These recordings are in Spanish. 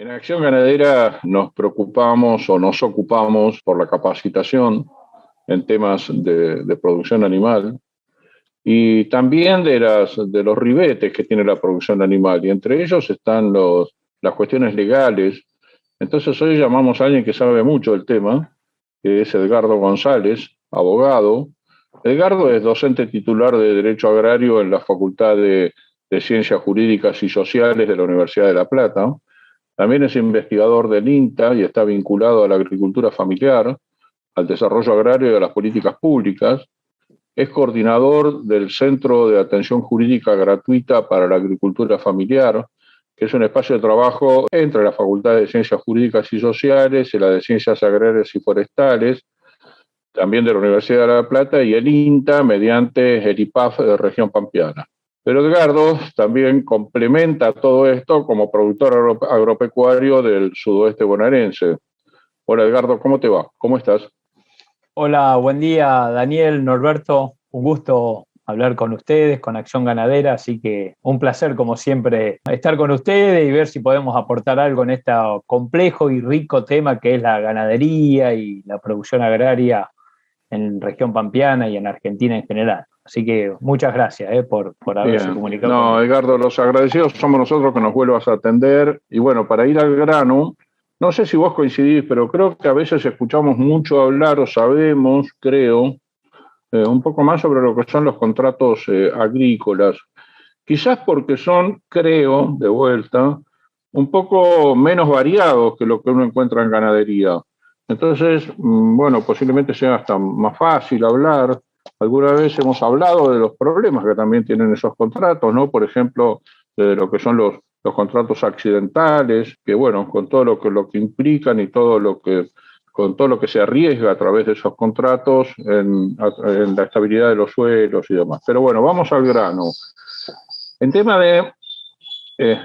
En Acción Ganadera nos preocupamos o nos ocupamos por la capacitación en temas de producción animal y también de los ribetes que tiene la producción animal, y entre ellos están las cuestiones legales. Entonces hoy llamamos a alguien que sabe mucho del tema, que es Edgardo González, abogado. Edgardo es docente titular de Derecho Agrario en la Facultad de Ciencias Jurídicas y Sociales de la Universidad de La Plata. También es investigador del INTA y está vinculado a la agricultura familiar, al desarrollo agrario y a las políticas públicas. Es coordinador del Centro de Atención Jurídica Gratuita para la Agricultura Familiar, que es un espacio de trabajo entre la Facultad de Ciencias Jurídicas y Sociales y la de Ciencias Agrarias y Forestales, también de la Universidad de La Plata, y el INTA mediante el IPAF de Región Pampeana. Pero Edgardo también complementa todo esto como productor agropecuario del sudoeste bonaerense. Hola Edgardo, ¿cómo te va? ¿Cómo estás? Hola, buen día, Daniel, Norberto. Un gusto hablar con ustedes, con Acción Ganadera, así que un placer, como siempre, estar con ustedes y ver si podemos aportar algo en este complejo y rico tema que es la ganadería y la producción agraria en región pampeana y en Argentina en general. Así que muchas gracias por haberse Bien. comunicado No, conmigo. Edgardo, los agradecidos somos nosotros que nos vuelvas a atender. Y bueno, para ir al grano, no sé si vos coincidís, pero creo que a veces escuchamos mucho hablar o sabemos, creo, un poco más sobre lo que son los contratos agrícolas. Quizás porque son, creo, de vuelta, un poco menos variados que lo que uno encuentra en ganadería. Entonces, bueno, posiblemente sea hasta más fácil hablar. Alguna vez hemos hablado de los problemas que también tienen esos contratos, ¿no? Por ejemplo, de lo que son los contratos accidentales, que bueno, con todo lo que implican y con todo lo que se arriesga a través de esos contratos en la estabilidad de los suelos y demás. Pero bueno, vamos al grano. En tema de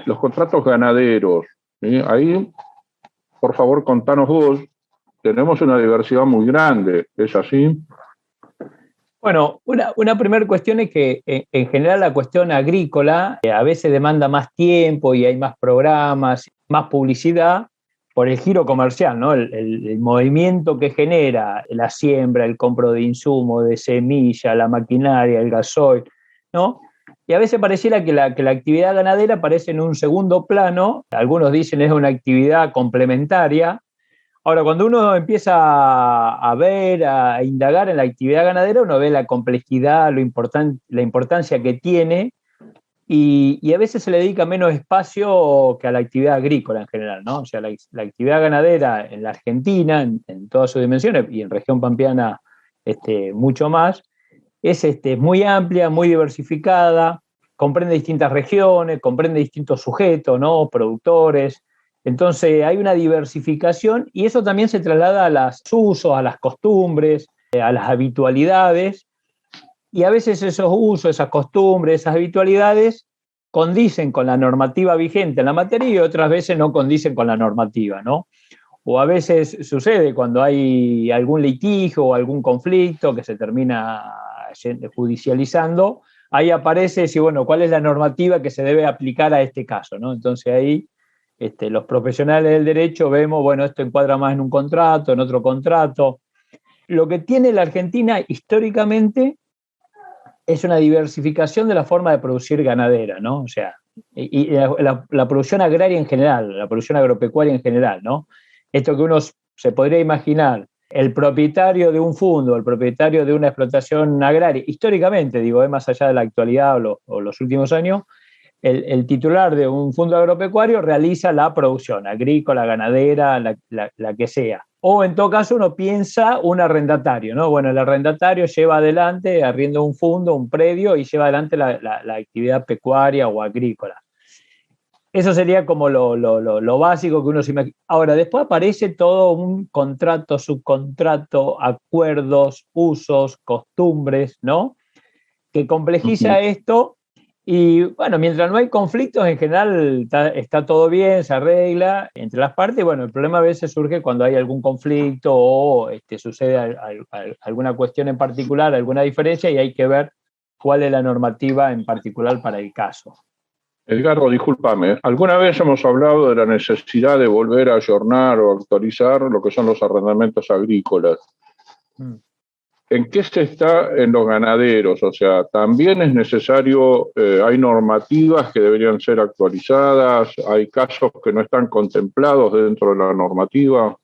los contratos ganaderos, ¿sí? Ahí, por favor, contanos vos. Tenemos una diversidad muy grande, ¿es así? Bueno, una primera cuestión es que en general la cuestión agrícola a veces demanda más tiempo y hay más programas, más publicidad por el giro comercial, ¿no? El movimiento que genera la siembra, el compro de insumos, de semilla, la maquinaria, el gasoil, ¿no? Y a veces pareciera que la actividad ganadera aparece en un segundo plano, algunos dicen es una actividad complementaria. Ahora, cuando uno empieza a ver, a indagar en la actividad ganadera, uno ve la complejidad, la importancia que tiene y a veces se le dedica menos espacio que a la actividad agrícola en general, ¿no? O sea, la actividad ganadera en la Argentina, en todas sus dimensiones, y en región pampeana mucho más, es muy amplia, muy diversificada, comprende distintas regiones, comprende distintos sujetos, ¿no? Productores. Entonces hay una diversificación y eso también se traslada a los usos, a las costumbres, a las habitualidades, y a veces esos usos, esas costumbres, esas habitualidades condicen con la normativa vigente en la materia y otras veces no condicen con la normativa, ¿no? O a veces sucede cuando hay algún litigio o algún conflicto que se termina judicializando, ahí aparece si, bueno, cuál es la normativa que se debe aplicar a este caso, ¿no? Entonces ahí los profesionales del derecho vemos, bueno, esto encuadra más en un contrato, en otro contrato. Lo que tiene la Argentina históricamente es una diversificación de la forma de producir ganadera, ¿no? O sea, y la producción agraria en general, la producción agropecuaria en general, ¿no? Esto que uno se podría imaginar, el propietario de un fondo, el propietario de una explotación agraria, históricamente, digo, más allá de la actualidad o los últimos años, el titular de un fondo agropecuario realiza la producción agrícola, ganadera, la que sea. O en todo caso uno piensa un arrendatario, ¿no? Bueno, el arrendatario lleva adelante, arrienda un fondo, un predio y lleva adelante la actividad pecuaria o agrícola. Eso sería como lo básico que uno se imagina. Ahora, después aparece todo un contrato, subcontrato, acuerdos, usos, costumbres, ¿no? Que Uh complejiza -huh. esto y bueno, mientras no hay conflictos, en general está todo bien, se arregla entre las partes. Bueno, el problema a veces surge cuando hay algún conflicto o sucede alguna cuestión en particular, alguna diferencia y hay que ver cuál es la normativa en particular para el caso. Edgardo, discúlpame, alguna vez hemos hablado de la necesidad de volver a ayornar o actualizar lo que son los arrendamientos agrícolas. ¿En qué se está en los ganaderos? O sea, también es necesario, hay normativas que deberían ser actualizadas, hay casos que no están contemplados dentro de la normativa.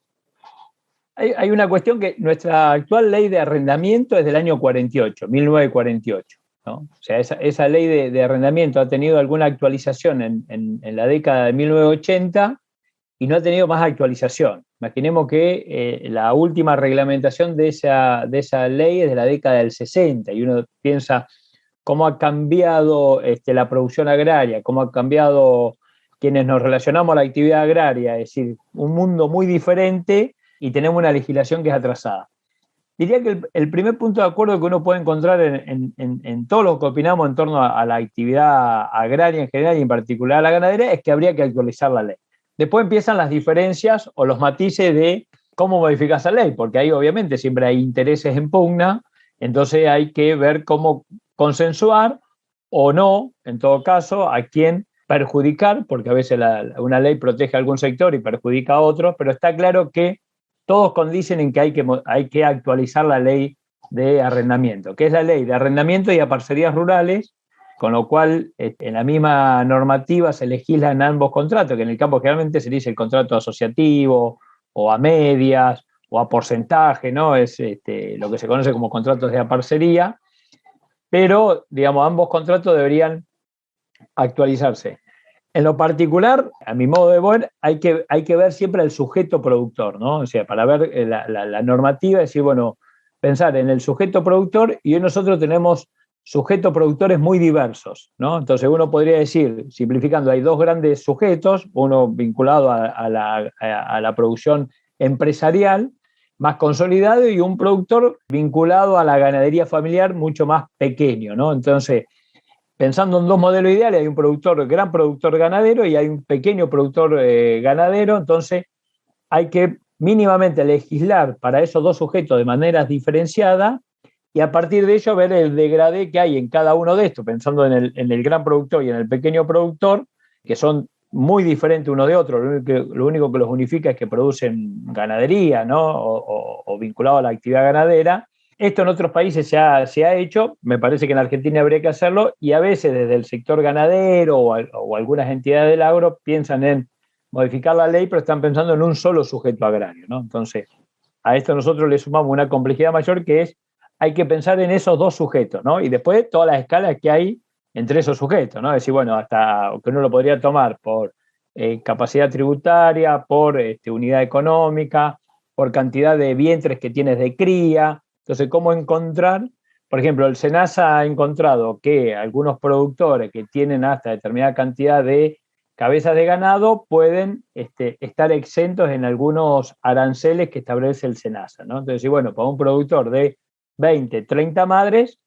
Hay una cuestión que nuestra actual ley de arrendamiento es del año 48, 1948. ¿No? O sea, esa ley de arrendamiento ha tenido alguna actualización en la década de 1980 y no ha tenido más actualización. Imaginemos que la última reglamentación de esa ley es de la década del 60 y uno piensa cómo ha cambiado la producción agraria, cómo ha cambiado quienes nos relacionamos a la actividad agraria, es decir, un mundo muy diferente y tenemos una legislación que es atrasada. Diría que el primer punto de acuerdo que uno puede encontrar en todo lo que opinamos en torno a la actividad agraria en general y en particular a la ganadera es que habría que actualizar la ley. Después empiezan las diferencias o los matices de cómo modificar esa ley, porque ahí obviamente siempre hay intereses en pugna, entonces hay que ver cómo consensuar o no, en todo caso, a quién perjudicar, porque a veces una ley protege a algún sector y perjudica a otros, pero está claro que todos condicen en que hay que actualizar la ley de arrendamiento, que es la ley de arrendamiento y a parcerías rurales, con lo cual en la misma normativa se legislan ambos contratos, que en el campo generalmente se dice el contrato asociativo o a medias o a porcentaje, ¿no? Es lo que se conoce como contratos de aparcería, pero digamos ambos contratos deberían actualizarse. En lo particular, a mi modo de ver, hay que ver siempre el sujeto productor, ¿no? O sea, para ver la normativa, decir, bueno, pensar en el sujeto productor y hoy nosotros tenemos sujetos productores muy diversos, ¿no? Entonces uno podría decir, simplificando, hay dos grandes sujetos, uno vinculado a la producción empresarial más consolidado y un productor vinculado a la ganadería familiar mucho más pequeño, ¿no? Entonces, pensando en dos modelos ideales, hay un gran productor ganadero y hay un pequeño productor ganadero, entonces hay que mínimamente legislar para esos dos sujetos de manera diferenciada y a partir de ello ver el degradé que hay en cada uno de estos, pensando en el gran productor y en el pequeño productor, que son muy diferentes uno de otro, lo único que los unifica es que producen ganadería, ¿no? o vinculado a la actividad ganadera. Esto en otros países se ha hecho, me parece que en Argentina habría que hacerlo, y a veces desde el sector ganadero o algunas entidades del agro piensan en modificar la ley, pero están pensando en un solo sujeto agrario, ¿no? Entonces, a esto nosotros le sumamos una complejidad mayor que es, hay que pensar en esos dos sujetos, ¿no? Y después todas las escalas que hay entre esos sujetos, ¿no? Es decir, bueno, hasta que uno lo podría tomar por capacidad tributaria, por unidad económica, por cantidad de vientres que tienes de cría. Entonces, ¿cómo encontrar? Por ejemplo, el SENASA ha encontrado que algunos productores que tienen hasta determinada cantidad de cabezas de ganado pueden estar exentos en algunos aranceles que establece el SENASA, ¿no? Entonces, bueno, para un productor de 20, 30 madres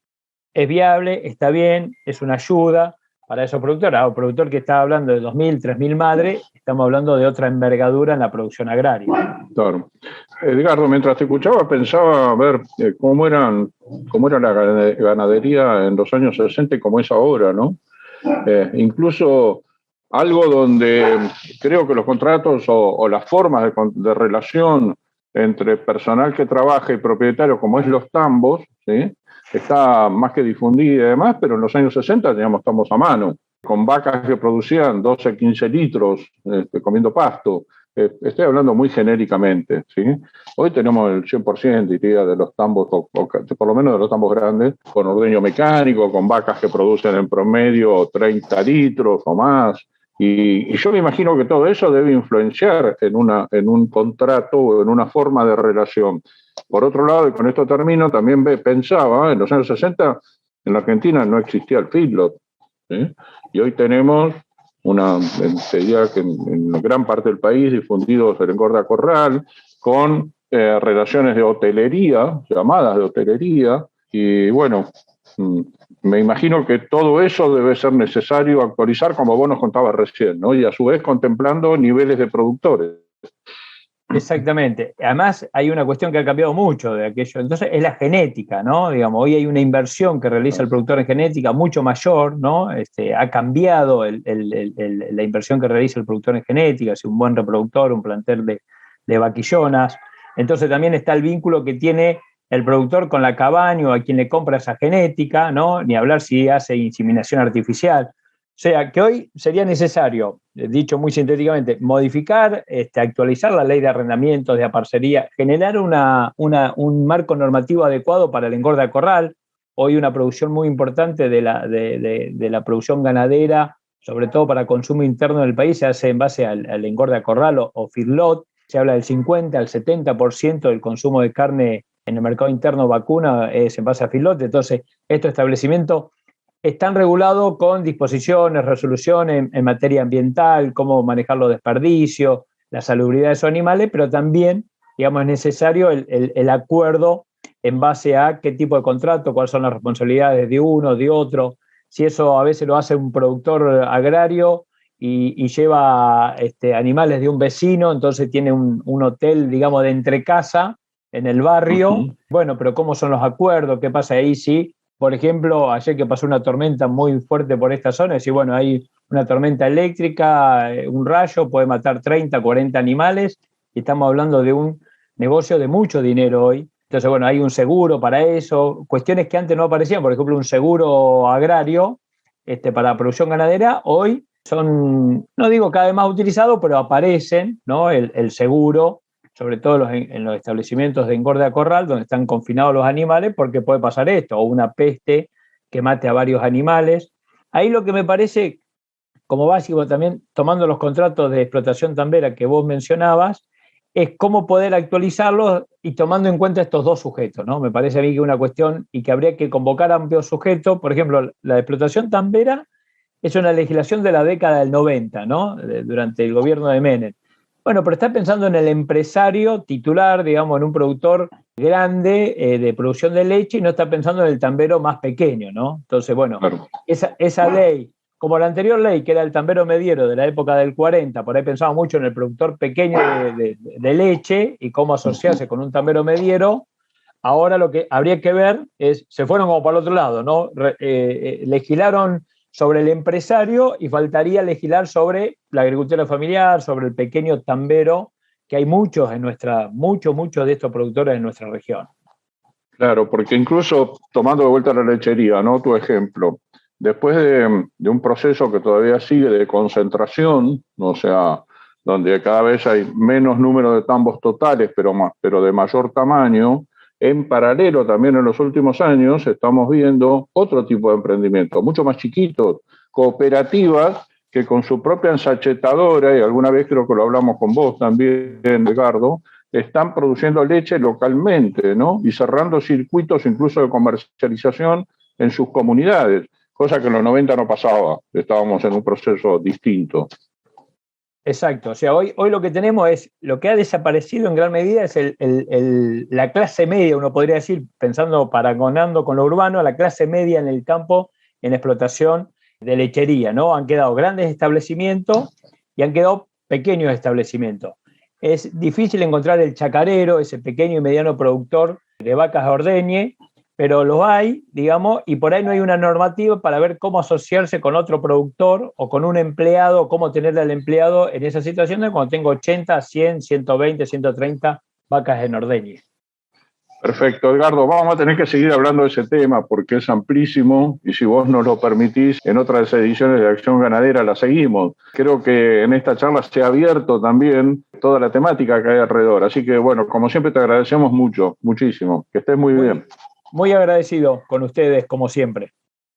es viable, está bien, es una ayuda para esos productores. Ahora, un productor que está hablando de 2.000, 3.000 madres, estamos hablando de otra envergadura en la producción agraria. Claro. Edgardo, mientras te escuchaba pensaba a ver cómo era la ganadería en los años 60 y cómo es ahora, ¿no? Incluso algo donde creo que los contratos o las formas de relación entre personal que trabaja y propietario, como es los tambos, ¿sí? Está más que difundida y demás, pero en los años 60 teníamos tambos a mano, con vacas que producían 12, 15 litros comiendo pasto. Estoy hablando muy genéricamente, ¿sí? Hoy tenemos el 100%, diría, de los tambos, o por lo menos de los tambos grandes, con ordeño mecánico, con vacas que producen en promedio 30 litros o más. Y yo me imagino que todo eso debe influenciar en un contrato o en una forma de relación. Por otro lado, y con esto termino, también pensaba, en los años 60 en la Argentina no existía el feedlot, ¿sí? Y hoy tenemos te diría que en gran parte del país difundidos el engorda corral, con relaciones de hotelería, llamadas de hotelería, y bueno, me imagino que todo eso debe ser necesario actualizar, como vos nos contabas recién, ¿no? Y a su vez contemplando niveles de productores. Exactamente. Además, hay una cuestión que ha cambiado mucho de aquello. Entonces, es la genética, ¿no? Digamos, hoy hay una inversión que realiza el productor en genética mucho mayor, ¿no? Ha cambiado la inversión que realiza el productor en genética, si un buen reproductor, un plantel de vaquillonas. Entonces, también está el vínculo que tiene el productor con la cabaña o a quien le compra esa genética, ¿no? Ni hablar si hace inseminación artificial. O sea, que hoy sería necesario, dicho muy sintéticamente, modificar, actualizar la ley de arrendamientos, de aparcería, generar un marco normativo adecuado para el engorde a corral. Hoy una producción muy importante de la producción ganadera, sobre todo para consumo interno del país, se hace en base al engorde a corral o feedlot. Se habla del 50 al 70% del consumo de carne en el mercado interno vacuna es en base a feedlot. Entonces, estos establecimientos están regulados con disposiciones, resoluciones en materia ambiental, cómo manejar los desperdicios, la salubridad de esos animales, pero también, digamos, es necesario el acuerdo en base a qué tipo de contrato, cuáles son las responsabilidades de uno, de otro. Si eso a veces lo hace un productor agrario y lleva animales de un vecino, entonces tiene un hotel, digamos, de entrecasa en el barrio. Bueno, pero ¿cómo son los acuerdos? ¿Qué pasa ahí? Sí. Por ejemplo, ayer que pasó una tormenta muy fuerte por esta zona, y bueno, hay una tormenta eléctrica, un rayo puede matar 30, 40 animales, y estamos hablando de un negocio de mucho dinero hoy. Entonces, bueno, hay un seguro para eso, cuestiones que antes no aparecían, por ejemplo, un seguro agrario para producción ganadera, hoy son, no digo cada vez más utilizados, pero aparecen, ¿no? El seguro, sobre todo en los establecimientos de engorde a corral, donde están confinados los animales, porque puede pasar esto, o una peste que mate a varios animales. Ahí lo que me parece, como básico también, tomando los contratos de explotación tambera que vos mencionabas, es cómo poder actualizarlos y tomando en cuenta estos dos sujetos, ¿no? Me parece a mí que es una cuestión y que habría que convocar a amplios sujetos. Por ejemplo, la explotación tambera es una legislación de la década del 90, ¿no? Durante el gobierno de Menem. Bueno, pero está pensando en el empresario titular, digamos, en un productor grande de producción de leche y no está pensando en el tambero más pequeño, ¿no? Entonces, bueno, claro, esa ley, como la anterior ley, que era el tambero mediero de la época del 40, por ahí pensaba mucho en el productor pequeño de leche y cómo asociarse con un tambero mediero. Ahora lo que habría que ver es, se fueron como para el otro lado, ¿no? Legislaron sobre el empresario y faltaría legislar sobre la agricultura familiar, sobre el pequeño tambero, que hay muchos de estos productores en nuestra región. Claro, porque incluso tomando de vuelta la lechería, ¿no? Tu ejemplo, después de un proceso que todavía sigue de concentración, o sea, donde cada vez hay menos número de tambos totales, pero de mayor tamaño, en paralelo también en los últimos años estamos viendo otro tipo de emprendimiento, mucho más chiquitos, cooperativas que con su propia ensachetadora, y alguna vez creo que lo hablamos con vos también, Edgardo, están produciendo leche localmente, ¿no? Y cerrando circuitos incluso de comercialización en sus comunidades, cosa que en los 90 no pasaba, estábamos en un proceso distinto. Exacto, o sea, hoy lo que tenemos es, lo que ha desaparecido en gran medida es la clase media, uno podría decir, pensando, paragonando con lo urbano, la clase media en el campo, en explotación de lechería, ¿no? Han quedado grandes establecimientos y han quedado pequeños establecimientos. Es difícil encontrar el chacarero, ese pequeño y mediano productor de vacas a ordeñe, pero los hay, digamos, y por ahí no hay una normativa para ver cómo asociarse con otro productor o con un empleado, cómo tener al empleado en esa situación de cuando tengo 80, 100, 120, 130 vacas en ordeñe. Perfecto, Edgardo, vamos a tener que seguir hablando de ese tema porque es amplísimo y si vos nos lo permitís, en otras ediciones de Acción Ganadera la seguimos. Creo que en esta charla se ha abierto también toda la temática que hay alrededor. Así que, bueno, como siempre te agradecemos mucho, muchísimo. Que estés muy bien. Muy agradecido con ustedes, como siempre.